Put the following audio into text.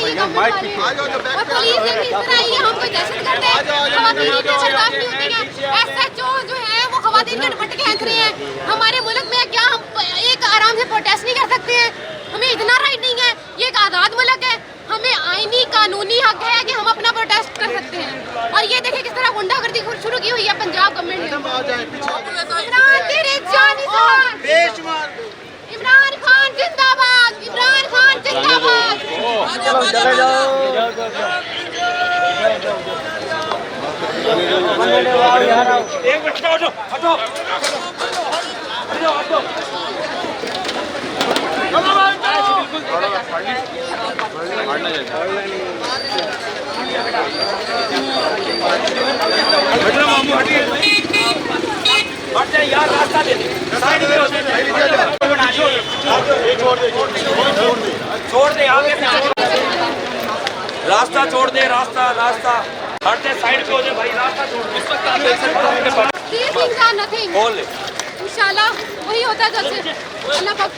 ये गवर्नमेंट वाले और पुलिस ने भी इस तरह आई है, हम कोई दहशतगर्द है, खवातीन की बर्दाश्त नहीं होती है। SHO जो है वो खवातीन का दुपट्टे खींच रहे हैं हमारे मुल्क में। क्या हम एक आराम से प्रोटेस्ट नहीं कर सकते हैं? हमें इतना राइट नहीं है? ये एक आज़ाद मुल्क है, हमें आईनी कानूनी हक है कि हम अपना प्रोटेस्ट कर सकते हैं। और ये देखिए किस तरह गुंडागर्दी शुरू की हुई है पंजाब गवर्नमेंट ने। इमरान खान जिंदाबाद, इमरान खान जिंदाबाद। चले जाओ। एक मिनट हटो हटो हटो। मामू हटिए, हट जाए यार, रास्ता दे साइड में छोड़ दे आगे से, रास्ता छोड़ दे, रास्ता हट दे, साइड पे हो जाए भाई, रास्ता छोड़ दे। इंशाल्लाह वही होता है जैसे